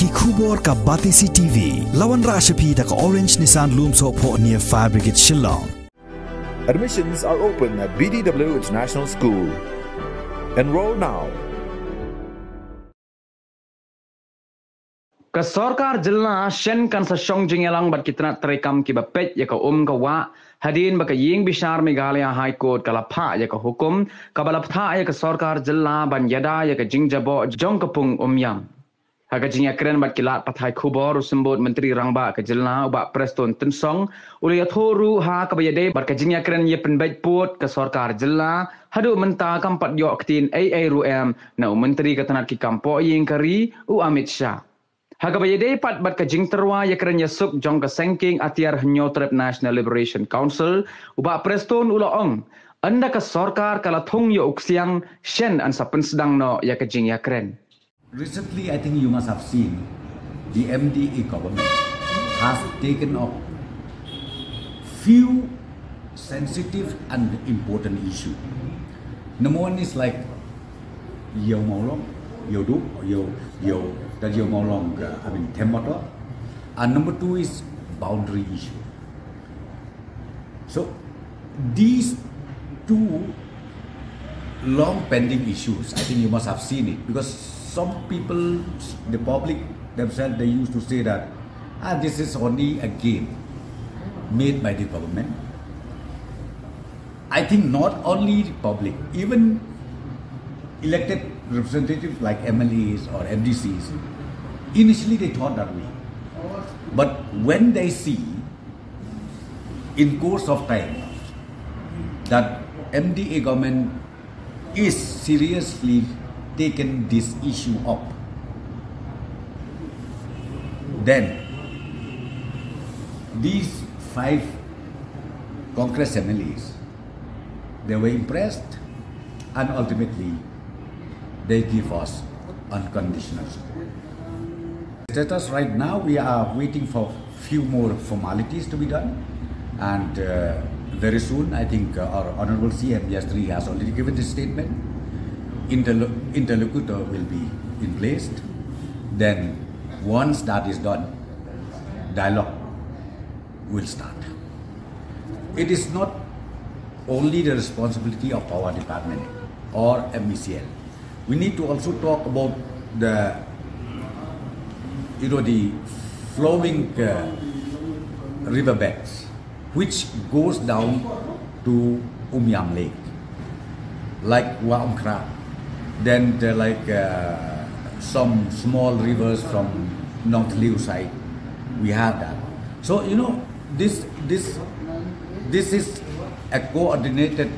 ki khubor ka Batisi TV lawan rashapi da ka Orange Nissan Loom so pho near Fire Brigade Shillong. Admissions are open at BDW International School. Enroll now. Ka Sorkar jilna Shen kan sa Shong jingelang bat kitna terekam ki bapet ya ka ka wa hadin baka ying bishar Meghalaya High Court kalapha ya ka hukum kabalaptha ya ka Sorkar jilna ban Ïada ya ka jingjabo jong ka Pung Umiam. Haga jingya keren bat kilat pathai khubor usembut menteri rangba ka jilna uba preston tensong uli athoru ha ka bayade bat ka jingya keren ye penbait put ka Sorkar jilna hadu menta kampat yo aktin ai ruam na menteri ka tanat ki kampo ying kari u Amit Shah. Hagabayade pat bat ka jingterwa ya keranya suk jong ka sengking Ïathir Nyotrep National Liberation Council uba preston ulaong anda ka Sorkar kala thong yo uksiang Shen an sa pensedang no ya ka jing ya keren. Recently, I think you must have seen the MDA government has taken up few sensitive and important issues. Number one is like yo maulong, yo du, yo that yo maulong. Temoto. And number two is boundary issue. So these two long pending issues, I think you must have seen it, because some people, the public themselves, they used to say that this is only a game made by the government. I think not only the public, even elected representatives like MLAs or MDCs, initially they thought that way. But when they see in course of time that MDA government is seriously taken this issue up, then these 5 Congress MLAs, they were impressed, and ultimately they give us unconditional support. Status right now, we are waiting for few more formalities to be done, and very soon I think our Honorable CM yesterday has already given this statement. Interlocutor will be in place. Then once that is done, dialogue will start. It is not only the responsibility of our department or MECL. We need to also talk about the flowing riverbeds which goes down to Umiam Lake, like Waumkra. Then there are like some small rivers from North Liu side. We have that. So this is a coordinated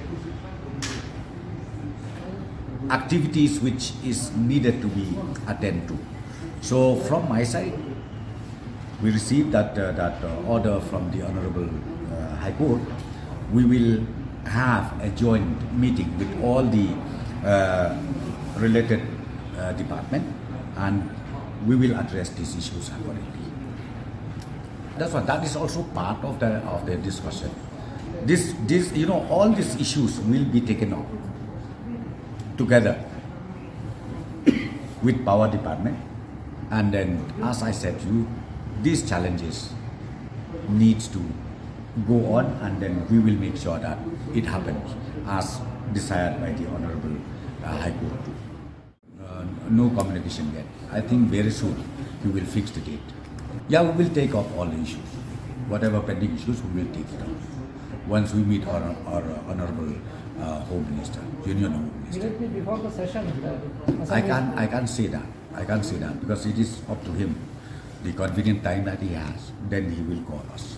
activities which is needed to be attended to. So from my side, we received that order from the Honorable High Court. We will have a joint meeting with all the related department, and we will address these issues accordingly. That is also part of the discussion. All these issues will be taken up together with power department, and then, as I said to you, these challenges needs to go on, and then we will make sure that it happens as desired by the Honorable High Court. No communication yet. I think very soon we will fix the date. Yeah, we will take up all the issues. Whatever pending issues, we will take it up. Once we meet our Honorable Home Minister, Union Home Minister. Will it be before the session? I can't say that. I can't say that because it is up to him. The convenient time that he has, then he will call us.